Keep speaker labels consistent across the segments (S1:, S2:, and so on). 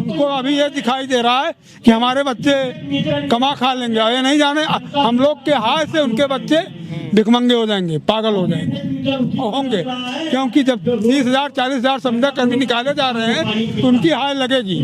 S1: उनको अभी ये दिखाई दे रहा है कि हमारे बच्चे कमा खा लेंगे, ये नहीं जाने हम लोग के हाथ से उनके बच्चे भिखमंगे हो जाएंगे, पागल हो जाएंगे और होंगे, क्योंकि जब 30,000 40,000 संविदा कर्मी निकाले जा रहे हैं तो उनकी हाय लगेगी,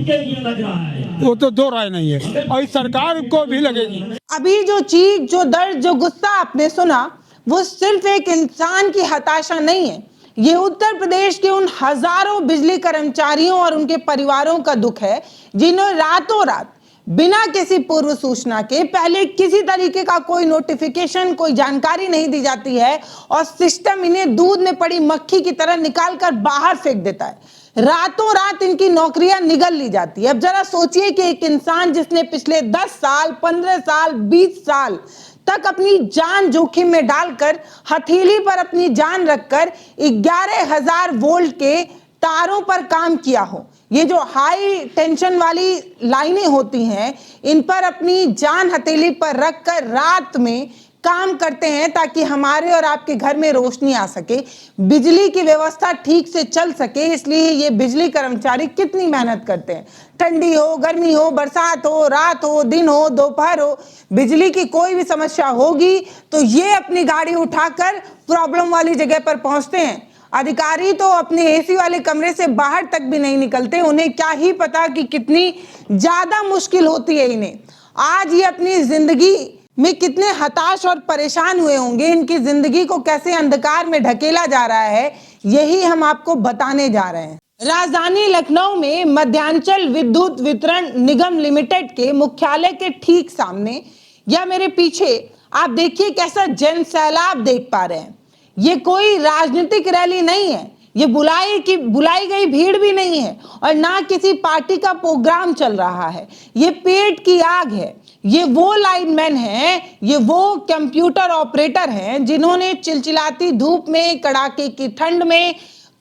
S1: वो तो दो राय नहीं है, और इस सरकार को भी लगेगी।
S2: अभी जो चीख, जो दर्द, जो गुस्सा आपने सुना, वो सिर्फ एक इंसान की हताशा नहीं है, ये उत्तर प्रदेश के उन हजारों बिजली कर्मचारियों और उनके परिवारों का दुख है जिन्हें रातों रात बिना किसी पूर्व सूचना के, पहले किसी तरीके का कोई नोटिफिकेशन, कोई जानकारी नहीं दी जाती है और सिस्टम इन्हें दूध में पड़ी मक्खी की तरह निकाल कर बाहर फेंक देता है। रातों रात इनकी नौकरियां निगल ली जाती है। अब जरा सोचिए कि एक इंसान जिसने पिछले 10 साल, 15 साल, 20 साल तक अपनी जान जोखिम में डालकर, हथेली पर अपनी जान रखकर 11,000 वोल्ट के तारों पर काम किया हो, ये जो हाई टेंशन वाली लाइनें होती हैं, इन पर अपनी जान हथेली पर रखकर रात में काम करते हैं ताकि हमारे और आपके घर में रोशनी आ सके, बिजली की व्यवस्था ठीक से चल सके। इसलिए ये बिजली कर्मचारी कितनी मेहनत करते हैं, ठंडी हो, गर्मी हो, बरसात हो, रात हो, दिन हो, दोपहर हो, बिजली की कोई भी समस्या होगी तो ये अपनी गाड़ी उठाकर प्रॉब्लम वाली जगह पर पहुंचते हैं। अधिकारी तो अपने एसी वाले कमरे से बाहर तक भी नहीं निकलते, उन्हें क्या ही पता कि कितनी ज्यादा मुश्किल होती है इन्हें। आज ये अपनी जिंदगी में कितने हताश और परेशान हुए होंगे, इनकी जिंदगी को कैसे अंधकार में ढकेला जा रहा है, यही हम आपको बताने जा रहे हैं। राजधानी लखनऊ में मध्यांचल विद्युत वितरण निगम लिमिटेड के मुख्यालय के ठीक सामने या मेरे पीछे आप देखिए कैसा जन सैलाब देख पा रहे हैं। ये कोई राजनीतिक रैली नहीं है, ये बुलाई गई भीड़ भी नहीं है और ना किसी पार्टी का प्रोग्राम चल रहा है। ये पेट की आग है। ये वो लाइनमैन हैं, ये वो कंप्यूटर ऑपरेटर हैं जिन्होंने चिलचिलाती धूप में, कड़ाके की ठंड में,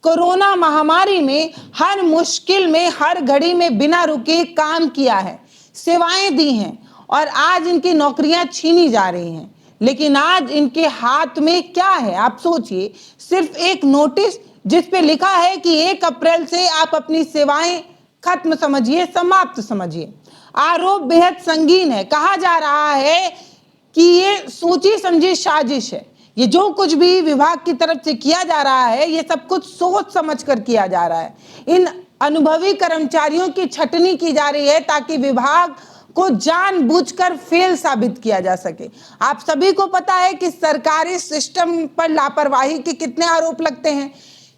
S2: कोरोना महामारी में, हर मुश्किल में, हर घड़ी में बिना रुके काम किया है, सेवाएं दी हैं और आज इनकी नौकरियां छीनी जा रही हैं। लेकिन आज इनके हाथ में क्या है आप सोचिए, सिर्फ एक नोटिस जिस पे लिखा है कि 1 अप्रैल से आप अपनी सेवाएं खत्म समझिए, समाप्त समझिए। आरोप बेहद संगीन है। कहा जा रहा है कि ये सोची समझी साजिश है। ये जो कुछ भी विभाग की तरफ से किया जा रहा है, ये सब कुछ सोच समझ कर किया जा रहा है। इन अनुभवी कर्मचारियों की छटनी की जा रही है ताकि विभाग को जानबूझकर फेल साबित किया जा सके। आप सभी को पता है कि सरकारी सिस्टम पर लापरवाही के कितने आरोप लगते हैं।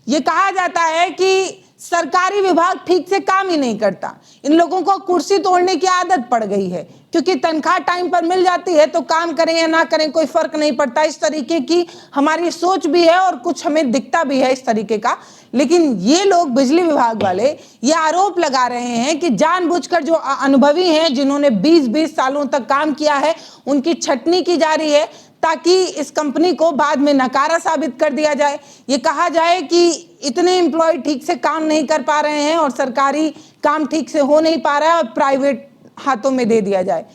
S2: ये कहा जाता है कि सरकारी विभाग ठीक से काम ही नहीं करता, इन लोगों को कुर्सी तोड़ने की आदत पड़ गई है, क्योंकि तनख्वाह टाइम पर मिल जाती है तो काम करें या ना करें कोई फर्क नहीं पड़ता। इस तरीके की हमारी सोच भी है और कुछ हमें दिखता भी है इस तरीके का। लेकिन ये लोग बिजली विभाग वाले ये आरोप लगा रहे हैं कि जानबूझकर जो अनुभवी हैं, जिन्होंने 20-20 सालों तक काम किया है, उनकी छटनी की जा रही है ताकि इस कंपनी को बाद में नकारा साबित कर दिया जाए। ये कहा जाए कि इतने एम्प्लॉय ठीक से काम नहीं कर पा रहे हैं और सरकारी काम ठीक से हो नहीं पा रहा है और प्राइवेट हाथों में दे दिया जाए।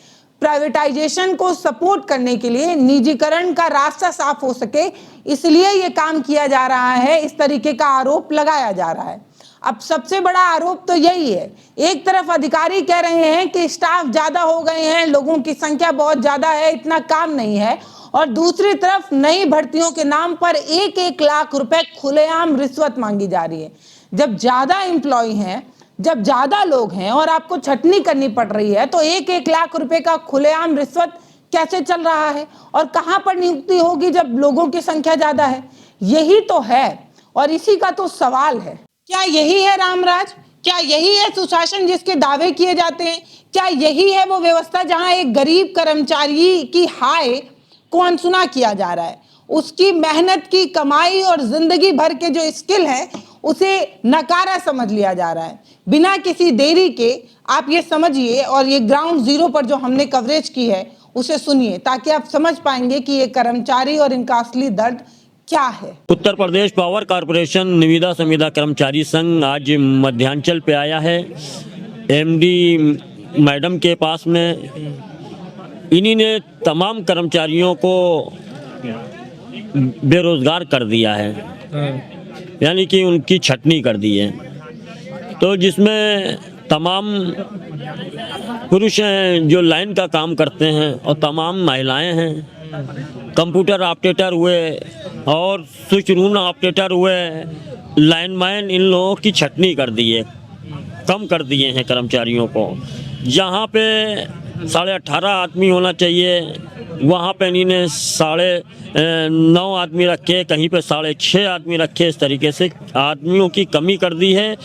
S2: प्राइवेटाइजेशन को सपोर्ट करने के लिए, निजीकरण का रास्ता साफ हो सके, इसलिए ये काम किया जा रहा है, इस तरीके का आरोप लगाया जा रहा है। अब सबसे बड़ा आरोप तो यही है, एक तरफ अधिकारी कह रहे हैं कि स्टाफ ज्यादा हो गए हैं, लोगों की संख्या बहुत ज्यादा है, इतना काम नहीं है, और दूसरी तरफ नई भर्तियों के नाम पर 1-1 लाख रुपए खुलेआम रिश्वत मांगी जा रही है। जब ज्यादा एम्प्लॉय हैं, जब ज्यादा लोग हैं और आपको छटनी करनी पड़ रही है, तो 1-1 लाख रुपए का खुलेआम रिश्वत कैसे चल रहा है और कहां पर नियुक्ति होगी जब लोगों की संख्या ज्यादा है? यही तो है और इसी का तो सवाल है। क्या यही है रामराज? क्या यही है सुशासन जिसके दावे किए जाते हैं? क्या यही है वो व्यवस्था जहां एक गरीब कर्मचारी की हाय को अनसुना किया जा रहा है, उसकी मेहनत की कमाई और जिंदगी भर के जो स्किल है उसे नकारा समझ लिया जा रहा है? बिना किसी देरी के आप ये समझिए और ये ग्राउंड जीरो पर जो हमने कवरेज की है उसे सुनिए ताकि आप समझ पाएंगे कि ये कर्मचारी और इनका असली दर्द क्या है।
S3: उत्तर प्रदेश पावर कॉरपोरेशन निविदा संविदा कर्मचारी संघ आज मध्यांचल पे आया है, एमडी मैडम के पास में। इन्हीं ने तमाम कर्मचारियों को बेरोजगार कर दिया है, यानी कि उनकी छटनी कर दी है। तो जिसमें तमाम पुरुष हैं जो लाइन का काम करते हैं और तमाम महिलाएं हैं। कंप्यूटर ऑपरेटर हुए और स्विच रूम ऑपरेटर हुए, लाइनमैन, इन लोगों की छटनी कर दी है, कम कर दिए हैं कर्मचारियों को। जहाँ पे 18.5 आदमी होना चाहिए वहाँ पे इन्होंने 9.5 आदमी रखे, कहीं पे 6.5 आदमी रखे। इस तरीके से आदमियों की कमी कर दी है।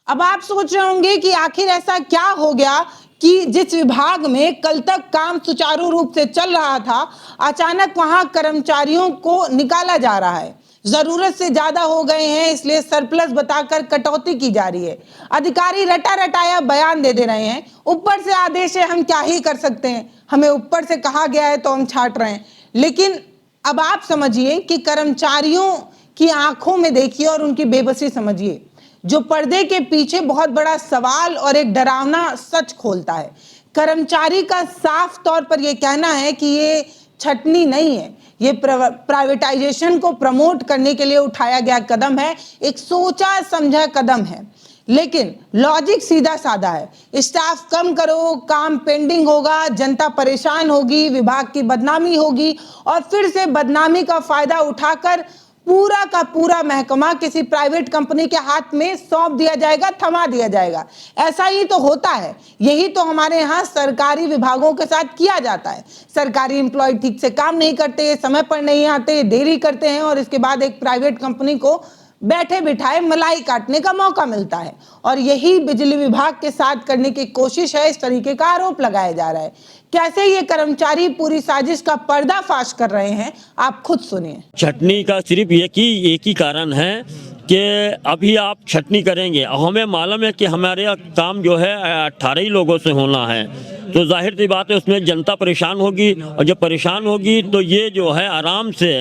S2: अब आप सोच रहे होंगे कि आखिर ऐसा क्या हो गया कि जिस विभाग में कल तक काम सुचारू रूप से चल रहा था, अचानक वहां कर्मचारियों को निकाला जा रहा है। जरूरत से ज्यादा हो गए हैं, इसलिए सरप्लस बताकर कटौती की जा रही है। अधिकारी रटा रटाया बयान दे रहे हैं, ऊपर से आदेश है, हम क्या ही कर सकते हैं, हमें ऊपर से कहा गया है तो हम छाट रहे हैं। लेकिन अब आप समझिए कि कर्मचारियों की आंखों में देखिए और उनकी बेबसी समझिए, जो पर्दे के पीछे बहुत बड़ा सवाल और एक डरावना सच खोलता है। कर्मचारी का साफ तौर पर यह कहना है कि ये छटनी नहीं है, ये प्राइवेटाइजेशन को प्रमोट करने के लिए उठाया गया कदम है, एक सोचा समझा कदम है। लेकिन लॉजिक सीधा साधा है, स्टाफ कम करो, काम पेंडिंग होगा, जनता परेशान होगी, विभाग की बदनामी होगी और फिर से बदनामी का फायदा उठाकर पूरा का पूरा महकमा किसी प्राइवेट कंपनी के हाथ में सौंप दिया जाएगा, थमा दिया जाएगा। ऐसा ही तो होता है, यही तो हमारे यहाँ सरकारी विभागों के साथ किया जाता है। सरकारी एम्प्लॉय ठीक से काम नहीं करते, समय पर नहीं आते, देरी करते हैं और इसके बाद एक प्राइवेट कंपनी को बैठे बिठाए मलाई काटने का मौका मिलता है। और यही बिजली विभाग के साथ करने की कोशिश है, इस तरीके का आरोप लगाया जा रहा है। कैसे ये कर्मचारी पूरी साजिश का पर्दाफाश कर रहे हैं, आप खुद सुनिए।
S3: छटनी का सिर्फ एक ही कारण है कि अभी आप छटनी करेंगे, हमें मालूम है कि हमारे काम जो है 18 ही लोगों से होना है, तो जाहिर सी बात है उसमें जनता परेशान होगी और जब परेशान होगी तो ये जो है आराम से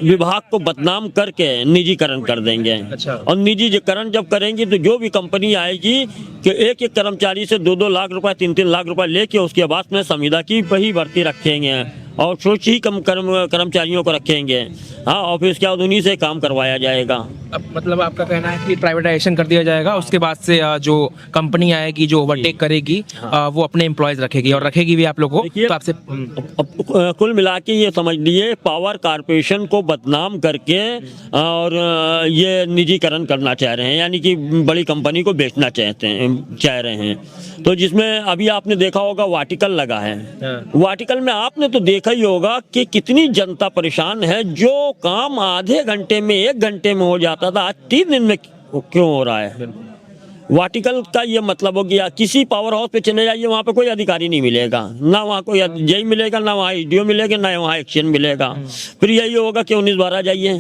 S3: विभाग को बदनाम करके निजीकरण कर देंगे।
S4: अच्छा।
S3: और निजीकरण जब करेंगे तो जो भी कंपनी आएगी कि एक कर्मचारी से 2-2 लाख रुपए 3-3 लाख रुपए लेके उसके बाद में संविदा की वही भर्ती रखेंगे और सोच ही कम कर्मचारियों को रखेंगे। हाँ, ऑफिस के बाद उन्हीं से काम करवाया जाएगा।
S4: अब मतलब आपका कहना है कि प्राइवेटाइजेशन कर दिया जाएगा, उसके बाद से जो कंपनी आएगी जो ओवरटेक करेगी वो अपने एम्प्लॉयज रखेगी और रखेगी भी आप लोगों को। तो आपसे
S3: कुल मिला के ये समझ लिए पावर कारपोरेशन को बदनाम करके और ये निजीकरण करना चाह रहे हैं, यानी कि बड़ी कंपनी को बेचना चाह रहे हैं। तो जिसमें अभी आपने देखा होगा वाटिकल लगा है, वाटिकल में आपने तो देखा ही होगा कि कितनी जनता परेशान है। जो काम आधे घंटे में 1 घंटे में हो जाता था आज 3 दिन में क्यों हो रहा है। वाटिकल का ये मतलब हो गया, किसी पावर हाउस पे चले जाइए वहाँ पे कोई अधिकारी नहीं मिलेगा, ना वहाँ कोई जेई मिलेगा, ना वहाँ एसडीओ मिलेगा, ना वहाँ एक्शन मिलेगा। फिर यही होगा कि 19-12 जाइए,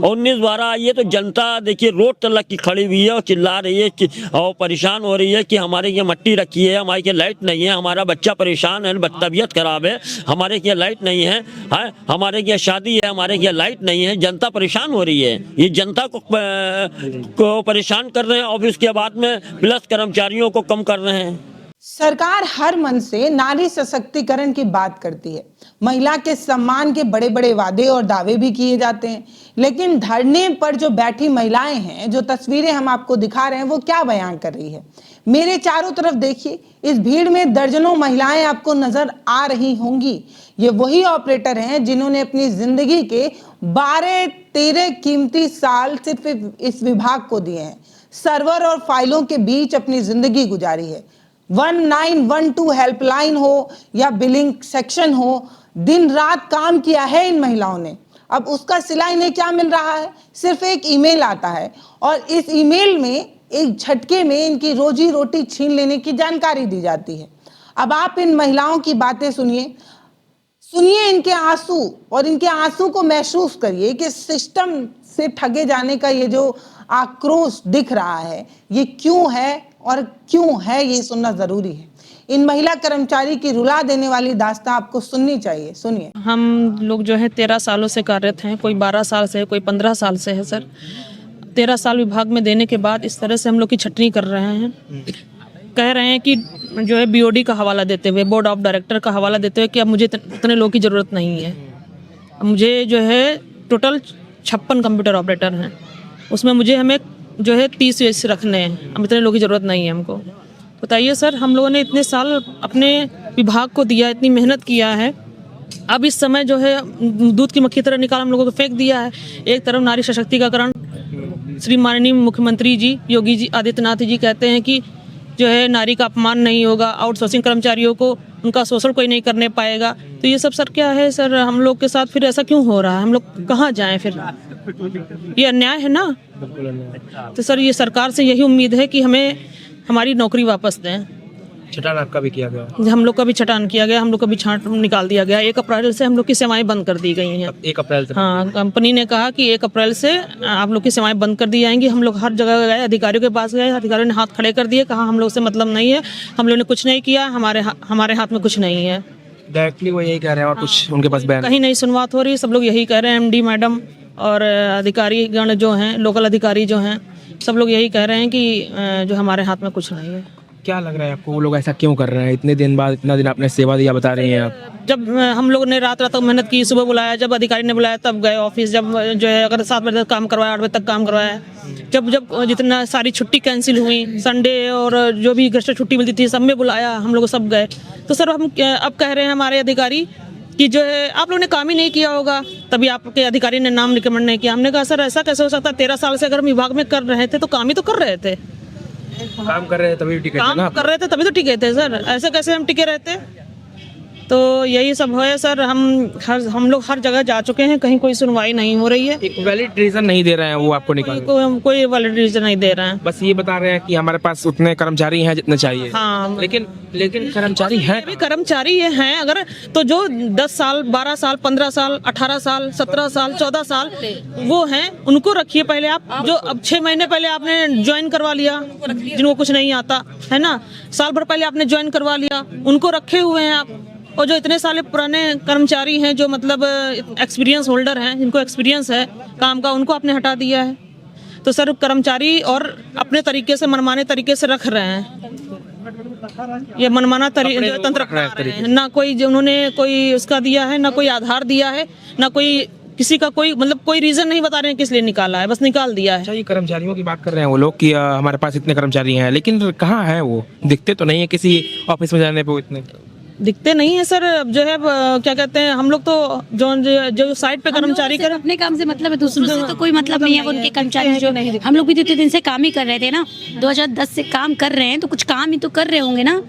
S3: 19-12 आइए तो जनता देखिए रोड तलक की खड़ी हुई है और चिल्ला रही है और परेशान हो रही है कि हमारे ये मट्टी रखी है, हमारे यहाँ लाइट नहीं है, हमारा बच्चा परेशान है, तबीयत खराब है, हमारे यहाँ लाइट नहीं है, हमारे यहाँ शादी है, हमारे यहाँ लाइट नहीं है। जनता परेशान हो रही है, ये जनता को परेशान कर रहे हैं और उसके बाद में प्लस कर्मचारियों को कम कर रहे हैं।
S2: सरकार हर मन से नारी सशक्तिकरण की बात करती है, महिला के सम्मान के बड़े बड़े वादे और दावे भी किए जाते हैं, लेकिन धरने पर जो बैठी महिलाएं हैं, जो तस्वीरें हम आपको दिखा रहे हैं, वो क्या बयान कर रही है। मेरे चारों तरफ देखिए, इस भीड़ में दर्जनों महिलाएं आपको नजर आ रही होंगी। ये वही ऑपरेटर हैं जिन्होंने अपनी जिंदगी के 12-13 कीमती साल सिर्फ इस विभाग को दिए हैं, सर्वर और फाइलों के बीच अपनी जिंदगी गुजारी है। 1912 हेल्पलाइन हो या बिलिंग सेक्शन हो, दिन रात काम किया है इन महिलाओं ने। अब उसका सिला इन्हें क्या मिल रहा है, सिर्फ एक ईमेल आता है और इस ईमेल में एक झटके में इनकी रोजी रोटी छीन लेने की जानकारी दी जाती है। अब आप इन महिलाओं की बातें सुनिए इनके आंसू और इनके आंसू को महसूस करिए कि सिस्टम से ठगे जाने का ये जो आक्रोश दिख रहा है, ये क्यों है और क्यों है, ये सुनना जरूरी है। इन महिला कर्मचारी की रुला देने वाली दास्तां आपको सुननी चाहिए, सुनिए।
S5: हम लोग जो है 13 सालों से कार्यरत हैं, कोई 12 साल से है, कोई 15 साल से है। सर 13 साल विभाग में देने के बाद इस तरह से हम लोग की छटनी कर रहे हैं। कह रहे हैं कि जो है बीओडी का हवाला देते हुए, बोर्ड ऑफ डायरेक्टर का हवाला देते हुए कि अब मुझे इतने लोगों की ज़रूरत नहीं है। मुझे जो है टोटल 56 कंप्यूटर ऑपरेटर हैं, उसमें हमें जो है 30 वैसे रखने हैं, अब इतने लोगों की ज़रूरत नहीं है हमको। बताइए सर, हम लोगों ने इतने साल अपने विभाग को दिया, इतनी मेहनत किया है, अब इस समय जो है दूध की मक्खी तरह निकाल हम लोगों को फेंक दिया है। एक तरफ नारी सशक्तिकरण, श्री माननीय मुख्यमंत्री जी योगी जी आदित्यनाथ जी कहते हैं कि जो है नारी का अपमान नहीं होगा, आउटसोर्सिंग कर्मचारियों को उनका शोषण कोई नहीं करने पाएगा। तो ये सब सर क्या है सर, हम लोग के साथ फिर ऐसा क्यों हो रहा है? हम लोग कहाँ जाएं फिर? ये अन्याय है ना। तो सर ये सरकार से यही उम्मीद है कि हमें हमारी नौकरी वापस दें।
S4: छटान आपका भी किया गया?
S5: हम लोग का भी छटान किया गया, हम लोग का भी छांट निकाल दिया गया। 1 अप्रैल से हम लोग की सेवाएं बंद कर दी गई हैं।
S4: 1 अप्रैल से?
S5: हाँ, कंपनी ने कहा कि 1 अप्रैल से आप लोग की सेवाएं बंद कर दी जाएंगी। हम लोग हर जगह गए, अधिकारियों के पास गए, अधिकारियों ने हाथ खड़े कर दिए, कहा हम लोग से मतलब नहीं है, हम लोग ने कुछ नहीं किया, हमारे हाथ में कुछ नहीं है।
S4: डायरेक्टली वो यही कह रहे हैं और कुछ उनके पास बयान?
S5: कहीं नहीं सुनवात हो रही, सब लोग यही कह रहे हैं। MD मैडम और अधिकारी गण जो हैं, लोकल अधिकारी जो हैं, सब लोग यही कह रहे हैं कि जो हमारे हाथ में कुछ नहीं है।
S4: क्या लग रहा है आपको, वो लोग ऐसा क्यों कर रहे हैं? इतने दिन बाद, इतना दिन आपने सेवा दिया, बता रही हैं आप।
S5: जब हम लोग ने रात तक मेहनत की, सुबह बुलाया, जब अधिकारी ने बुलाया तब गए ऑफिस। जब जो है अगर 7 बजे तक काम करवाया, 8 बजे तक काम करवाया। जब जितना सारी छुट्टी कैंसिल हुई, संडे और जो भी घर से छुट्टी मिलती थी, सब में बुलाया, हम लोग सब गए। तो सर हम अब कह रहे हैं हमारे अधिकारी कि जो है आप लोगों ने काम ही नहीं किया होगा, तभी आपके अधिकारी ने नाम रिकमेंड नहीं किया। हमने कहा सर ऐसा कैसे हो सकता है? 13 साल से अगर हम विभाग में कर रहे थे तो काम ही तो कर रहे थे,
S4: काम कर रहे थे तभी टिके थे ना?
S5: काम कर रहे थे तभी तो टिके थे सर, ऐसे कैसे हम टिके रहते? तो यही सब है सर। हम लोग हर जगह जा चुके हैं, कहीं कोई सुनवाई नहीं हो रही है।
S4: एक वैलिड रीजन नहीं दे रहे हैं वो आपको निकाल?
S5: कोई वैलिड रीजन नहीं दे रहे हैं।
S4: बस ये बता रहे हैं कि हमारे पास उतने कर्मचारी हैं जितने चाहिए।
S5: हाँ,
S4: लेकिन कर्मचारी हैं,
S5: भी कर्मचारी ये हैं अगर, तो जो 10 साल 12 साल 15 साल 18 साल 17 साल 14 साल वो हैं, उनको रखिए पहले आप। जो अब 6 महीने पहले आपने ज्वाइन करवा लिया, जिनको कुछ नहीं आता है ना, साल भर पहले आपने ज्वाइन करवा लिया, उनको रखे हुए हैं आप। और जो इतने साल पुराने कर्मचारी हैं, जो मतलब एक्सपीरियंस होल्डर हैं, जिनको एक्सपीरियंस है काम का, उनको आपने हटा दिया है। तो सर कर्मचारी और अपने तरीके से, मनमाने तरीके से रख रहे हैं। ये मनमाना तंत्र अपना रहे हैं। ना कोई जो उन्होंने कोई उसका दिया है, ना कोई आधार दिया है, ना कोई किसी का कोई मतलब कोई रीजन नहीं बता रहे हैं किस लिए निकाला है, बस निकाल दिया है।
S4: अच्छा, ये कर्मचारियों की बात कर रहे हैं वो लोग कि हमारे पास इतने कर्मचारी हैं, लेकिन कहाँ हैं वो? दिखते तो नहीं है किसी ऑफिस में जाने पे इतने?
S5: दिखते नहीं है सर। जो है क्या कहते हैं, हम लोग तो जो साइट पे कर्मचारी कर
S6: अपने काम से मतलब है, दूसरों से तो कोई मतलब नहीं है। उनके कर्मचारी जो हम लोग भी तो इतने दिन से काम ही कर रहे थे ना, 2010 से काम कर रहे हैं तो कुछ काम ही तो कर रहे होंगे ना,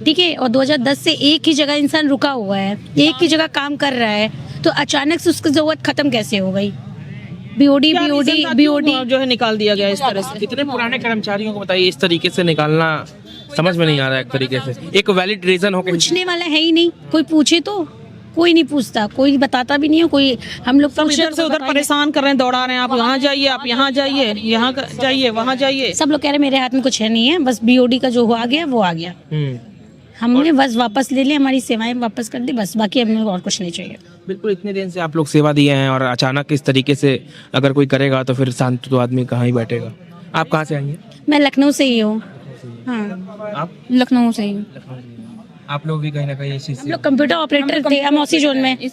S6: ठीक है। और 2010 से एक ही जगह इंसान रुका हुआ है, एक ही जगह काम कर रहा है, तो अचानक से उसकी जरूरत खत्म कैसे हो गई? बीओडी
S5: जो है निकाल दिया गया इस तरह से।
S4: कितने पुराने कर्मचारियों को बताइए इस तरीके से निकालना समझ में नहीं आ रहा है। एक तरीके से एक वैलिड रीजन हो,
S6: पूछने वाला है ही नहीं, कोई पूछे तो कोई नहीं पूछता, कोई बताता भी नहीं है कोई। हम लोग
S5: सब इधर से उधर परेशान कर रहे हैं, दौड़ा रहे हैं, आप यहाँ जाइए, आप यहाँ जाइए, यहाँ जाइए, वहाँ जाइए।
S6: सब लोग कह रहे हैं मेरे हाथ में कुछ है नहीं है, बस बीओडी का जो आ गया वो आ गया, हमने बस वापस ले लिया, हमारी सेवाएं वापस कर दी, बस बाकी हमें और कुछ नहीं चाहिए।
S4: बिल्कुल, इतने दिन से आप लोग सेवा दिए हैं और अचानक इस तरीके से अगर कोई करेगा तो फिर शांत तो आदमी कहाँ ही बैठेगा। आप कहाँ से आई हैं?
S6: मैं लखनऊ से ही हूँ। हाँ,
S4: आप
S6: लखनऊ से ही।
S4: आप लोग भी कहीं ना कहीं इसी
S6: हम लोग कंप्यूटर ऑपरेटर थे अमौसी जोन में।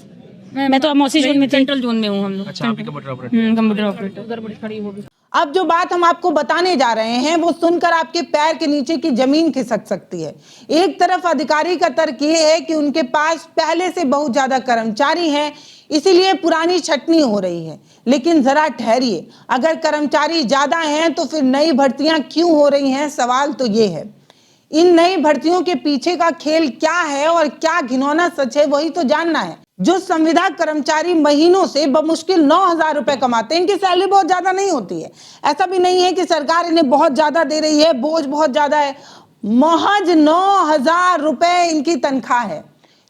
S6: मैं तो अमौसी जोन में थी,
S5: सेंट्रल जोन में हूँ हम लोग।
S4: अच्छा, आप भी कंप्यूटर ऑपरेटर?
S6: Computer operator.
S5: उधर बड़ी खड़ी होगी।
S2: अब जो बात हम आपको बताने जा रहे हैं वो सुनकर आपके पैर के नीचे की जमीन खिसक सकती है। एक तरफ अधिकारी का तर्क ये है कि उनके पास पहले से बहुत ज्यादा कर्मचारी हैं, इसीलिए पुरानी छटनी हो रही है। लेकिन जरा ठहरिए, अगर कर्मचारी ज्यादा हैं तो फिर नई भर्तियां क्यों हो रही हैं? सवाल तो ये है। इन नई भर्तियों के पीछे का खेल क्या है और क्या घिनौना सच है, वही तो जानना है। जो संविदा कर्मचारी महीनों से बमुश्किल 9,000 रुपए कमाते हैं, इनकी सैलरी बहुत ज्यादा नहीं होती है। ऐसा भी नहीं है कि सरकार इन्हें बहुत ज्यादा दे रही है, बोझ बहुत ज्यादा है। महज 9,000 रुपए इनकी तनख्वाह है।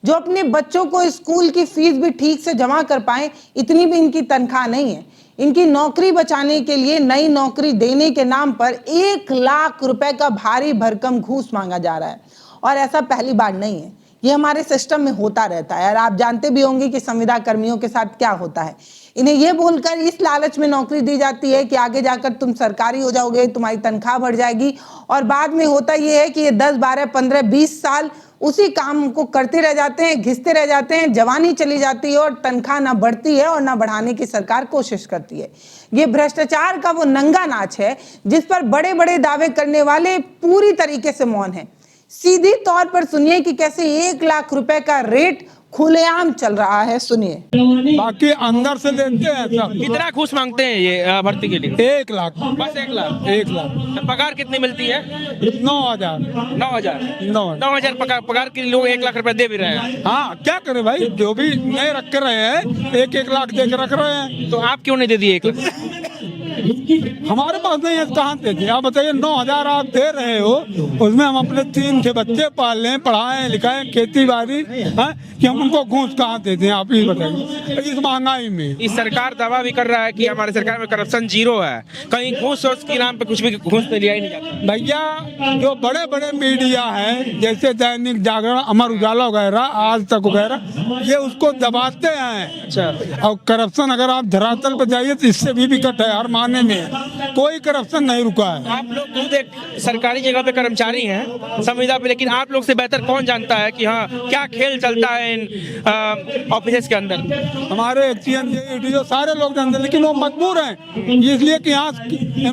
S2: जो अपने बच्चों को स्कूल की फीस भी ठीक से जमा कर पाए, इतनी भी इनकी तनख्वाह नहीं है। इनकी नौकरी बचाने के लिए नई नौकरी देने के नाम पर 1 लाख रुपए का भारी भरकम घूस मांगा जा रहा है। और ऐसा पहली बार नहीं है, ये हमारे सिस्टम में होता रहता है। और आप जानते भी होंगे कि संविदा कर्मियों के साथ क्या होता है। इन्हें ये बोलकर इस लालच में नौकरी दी जाती है कि आगे जाकर तुम सरकारी हो जाओगे, तुम्हारी तनख्वाह बढ़ जाएगी। और बाद में होता ये है कि ये 10, 12, 15, 20 साल उसी काम को करते रह जाते हैं, घिसते रह जाते हैं, जवानी चली जाती है और तनख्वाह ना बढ़ती है और ना बढ़ाने की सरकार कोशिश करती है। ये भ्रष्टाचार का वो नंगा नाच है जिस पर बड़े बड़े दावे करने वाले पूरी तरीके से मौन हैं। सीधी तौर पर सुनिए कि कैसे 1 लाख रुपए का रेट खुलेआम चल रहा है, सुनिए।
S1: बाकी अंदर से देते हैं सब।
S4: कितना घूस मांगते हैं ये भर्ती के लिए?
S1: 1 लाख,
S4: बस 1 लाख।
S1: 1 लाख।
S4: तो पगार कितनी मिलती है?
S1: 9,000।
S4: 9,000 पगार के लिए लोग 1 लाख रुपए दे भी रहे हैं।
S1: हाँ, क्या करे भाई, जो भी नहीं रख के रहे हैं 1-1 लाख दे के रख रहे हैं।
S4: तो आप क्यों नहीं दे दिए 1 लाख?
S1: हमारे पास नहीं है, कहाँ से दें? आप बताइए, 9,000 आप दे रहे हो, उसमें हम अपने 3 से बच्चे पाल लें, पढ़ाएं लिखाएं, खेती बाड़ी, कि हम उनको घूस कहाँ देते हैं? आप ही बताइए, इस महंगाई में।
S4: इस सरकार दावा भी कर रहा है कि हमारे सरकार में करप्शन 0 है, कहीं घूस के नाम पे कुछ भी घूस तो लिया ही नहीं जाता।
S1: भैया, जो बड़े बड़े मीडिया हैं जैसे दैनिक जागरण, अमर उजाला वगैरह, आज तक वगैरह, ये उसको दबाते हैं।
S4: अच्छा।
S1: और करप्शन अगर आप धरातल पर जाइए तो इससे भी विकट है, हर माने में कोई करप्शन नहीं रुका है।
S4: आप लोग खुद एक सरकारी जगह पे कर्मचारी हैं, संविदा पे, लेकिन आप लोग से बेहतर कौन जानता है कि हाँ क्या खेल चलता है इन ऑफिस के अंदर?
S1: हमारे जो सारे लोग जानते हैं, लेकिन वो मजबूर हैं इसलिए कि यहाँ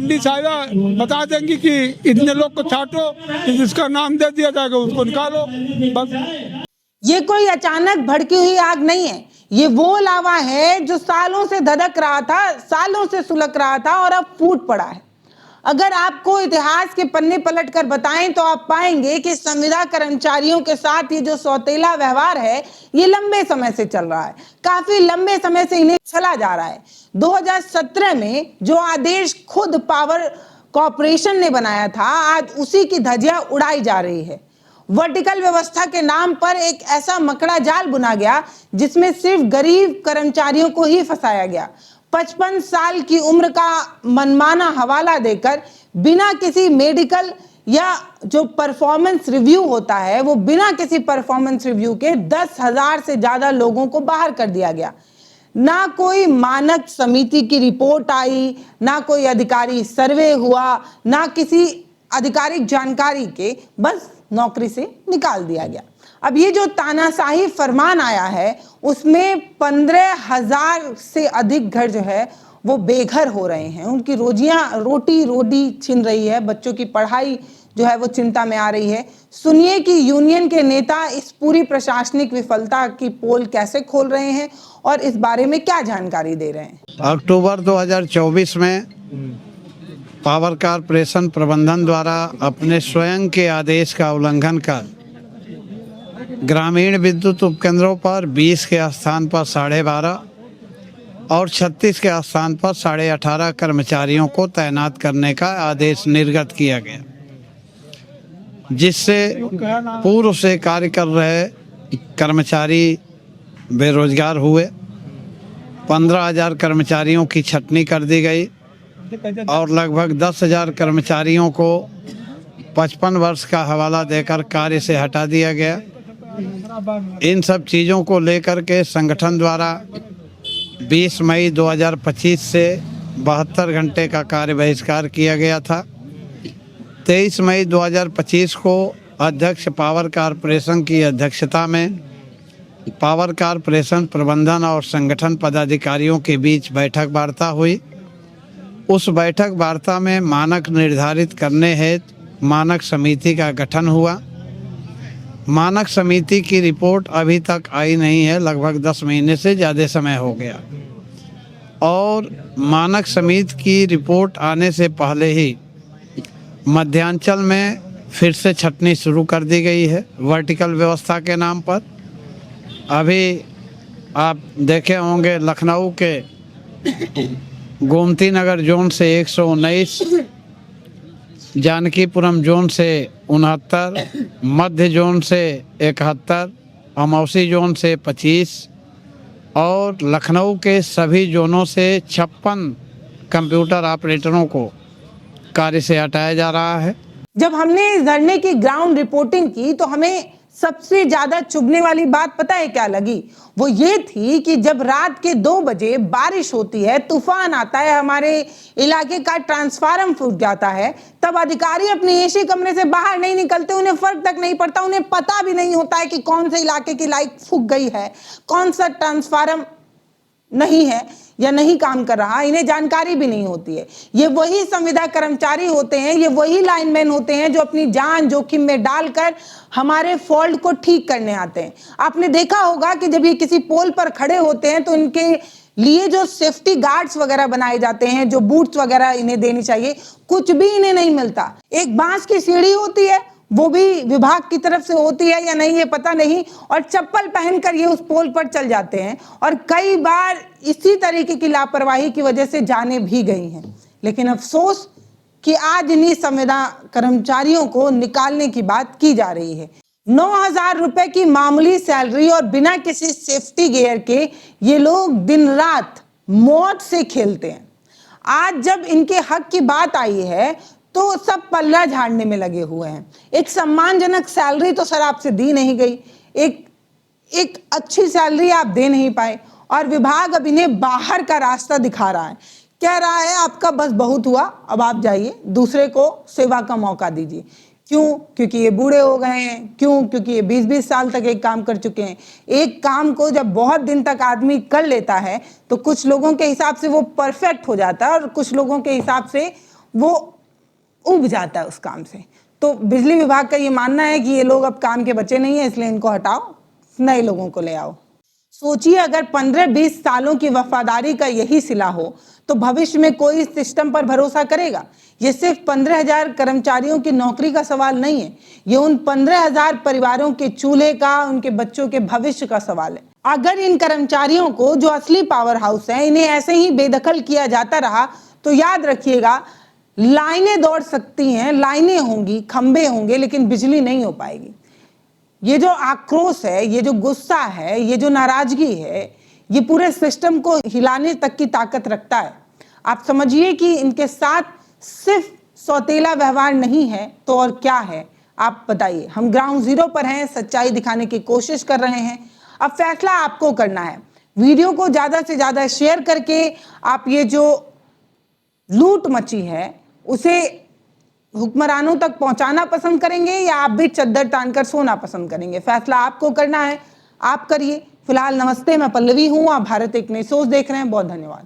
S1: MD साहिबा बता देंगी कि इतने लोग को छांटो, जिसका नाम दे दिया जाएगा उसको निकालो, बस।
S2: ये कोई अचानक भड़की हुई आग नहीं है, ये वो लावा है जो सालों से धधक रहा था, सालों से सुलग रहा था और अब फूट पड़ा है। अगर आपको इतिहास के पन्ने पलट कर बताएं तो आप पाएंगे कि संविदा कर्मचारियों के साथ ये जो सौतेला व्यवहार है ये लंबे समय से चल रहा है, काफी लंबे समय से इन्हें चला जा रहा है। 2017 में जो आदेश खुद पावर कॉर्पोरेशन ने बनाया था, आज उसी की धज्जियां उड़ाई जा रही है। वर्टिकल व्यवस्था के नाम पर एक ऐसा मकड़ा जाल बुना गया जिसमें सिर्फ गरीब कर्मचारियों को ही फंसाया गया। 55 साल की उम्र का मनमाना हवाला देकर बिना किसी मेडिकल या जो परफॉर्मेंस रिव्यू होता है, वो बिना किसी परफॉर्मेंस रिव्यू के 10,000 से ज्यादा लोगों को बाहर कर दिया गया। ना कोई मानक समिति की रिपोर्ट आई, ना कोई अधिकारी सर्वे हुआ, ना किसी आधिकारिक जानकारी के, बस नौकरी से निकाल दिया गया। अब ये जो तानाशाही फरमान आया है उसमें 15,000 से अधिक घर जो है वो बेघर हो रहे हैं, उनकी रोटी छिन रही है, बच्चों की पढ़ाई जो है वो चिंता में आ रही है। सुनिए कि यूनियन के नेता इस पूरी प्रशासनिक विफलता की पोल कैसे खोल रहे हैं और इस बारे में क्या जानकारी दे रहे हैं।
S7: अक्टूबर 2024 में पावर कॉर्पोरेशन प्रबंधन द्वारा अपने स्वयं के आदेश का उल्लंघन कर ग्रामीण विद्युत उपकेंद्रों पर 20 के स्थान पर 12.5 और 36 के स्थान पर 18.5 कर्मचारियों को तैनात करने का आदेश निर्गत किया गया, जिससे पूर्व से कार्य कर रहे कर्मचारी बेरोजगार हुए। 15,000 कर्मचारियों की छटनी कर दी गई और लगभग 10,000 कर्मचारियों को 55 वर्ष का हवाला देकर कार्य से हटा दिया गया। इन सब चीज़ों को लेकर के संगठन द्वारा 20 मई 2025 से 72 घंटे का कार्य बहिष्कार किया गया था। 23 मई 2025 को अध्यक्ष पावर कॉर्पोरेशन की अध्यक्षता में पावर कॉर्पोरेशन प्रबंधन और संगठन पदाधिकारियों के बीच बैठक वार्ता हुई। उस बैठक वार्ता में मानक निर्धारित करने हेतु मानक समिति का गठन हुआ। मानक समिति की रिपोर्ट अभी तक आई नहीं है, लगभग 10 महीने से ज़्यादा समय हो गया और मानक समिति की रिपोर्ट आने से पहले ही मध्यांचल में फिर से छटनी शुरू कर दी गई है वर्टिकल व्यवस्था के नाम पर। अभी आप देखे होंगे लखनऊ के गोमती नगर जोन से 119, जानकीपुरम जोन से 69, मध्य जोन से 71, अमौसी जोन से 25 और लखनऊ के सभी जोनों से 56 कंप्यूटर ऑपरेटरों को कार्य से हटाया जा रहा है।
S2: जब हमने इस धरने की ग्राउंड रिपोर्टिंग की तो हमें सबसे ज्यादा चुभने वाली बात पता है क्या लगी? वो ये थी कि जब रात के 2 बजे बारिश होती है, तूफान आता है, हमारे इलाके का ट्रांसफार्मर फूट जाता है, तब अधिकारी अपने एसी कमरे से बाहर नहीं निकलते, उन्हें फर्क तक नहीं पड़ता, उन्हें पता भी नहीं होता है कि कौन से इलाके की लाइट फूक गई है, कौन सा ट्रांसफार्मर नहीं है या नहीं काम कर रहा, इन्हें जानकारी भी नहीं होती है। ये वही संविदा कर्मचारी होते हैं, ये वही लाइनमैन होते हैं जो अपनी जान जोखिम में डालकर हमारे फॉल्ट को ठीक करने आते हैं। आपने देखा होगा कि जब ये किसी पोल पर खड़े होते हैं तो इनके लिए जो सेफ्टी गार्ड्स वगैरह बनाए जाते हैं, जो बूट्स वगैरह इन्हें देनी चाहिए, कुछ भी इन्हें नहीं मिलता। एक बांस की सीढ़ी होती है, वो भी विभाग की तरफ से होती है या नहीं ये पता नहीं, और चप्पल पहनकर ये उस पोल पर चल जाते हैं, और कई बार इसी तरीके की लापरवाही की वजह से जाने भी गई हैं। लेकिन अफसोस कि आज इन्हीं संविदा कर्मचारियों को निकालने की बात की जा रही है। 9,000 रुपए की मामूली सैलरी और बिना किसी सेफ्टी गियर के ये लोग दिन रात मौत से खेलते हैं। आज जब इनके हक की बात आई है तो सब पल्ला झाड़ने में लगे हुए हैं। एक सम्मानजनक सैलरी तो सर आपसे दी नहीं गई, एक अच्छी सैलरी आप दे नहीं पाए, और विभाग अब इन्हें बाहर का रास्ता दिखा रहा है, कह रहा है आपका बस बहुत हुआ, अब आप जाइए, दूसरे को सेवा का मौका दीजिए। क्यों? क्योंकि ये बूढ़े हो गए हैं। क्यों? क्योंकि ये 20-20 साल तक एक काम कर चुके हैं। एक काम को जब बहुत दिन तक आदमी कर लेता है तो कुछ लोगों के हिसाब से वो परफेक्ट हो जाता है और कुछ लोगों के हिसाब से वो उब जाता है उस काम से। तो बिजली विभाग का ये मानना है कि ये लोग अब काम के बच्चे नहीं है, इसलिए इनको हटाओ, नए लोगों को ले आओ। सोचिए अगर 15-20 सालों की वफादारी का यही सिला हो तो भविष्य में कोई इस सिस्टम पर भरोसा करेगा। ये सिर्फ 15,000 कर्मचारियों की नौकरी का सवाल नहीं है, ये उन 15,000 परिवारों के चूल्हे का, उनके बच्चों के भविष्य का सवाल है। अगर इन कर्मचारियों को, जो असली पावर हाउस है, इन्हें ऐसे ही बेदखल किया जाता रहा तो याद रखिएगा, लाइनें दौड़ सकती हैं, लाइनें होंगी, खंबे होंगे, लेकिन बिजली नहीं हो पाएगी। ये जो आक्रोश है, ये जो गुस्सा है, ये जो नाराजगी है, ये पूरे सिस्टम को हिलाने तक की ताकत रखता है। आप समझिए कि इनके साथ सिर्फ सौतेला व्यवहार नहीं है तो और क्या है, आप बताइए। हम ग्राउंड जीरो पर हैं, सच्चाई दिखाने की कोशिश कर रहे हैं। अब फैसला आपको करना है। वीडियो को ज्यादा से ज्यादा शेयर करके आप ये जो लूट मची है उसे हुक्मरानों तक पहुंचाना पसंद करेंगे या आप भी चद्दर तानकर सोना पसंद करेंगे? फैसला आपको करना है, आप करिए। फिलहाल नमस्ते, मैं पल्लवी हूं, आप भारत एक नई सोच देख रहे हैं। बहुत धन्यवाद।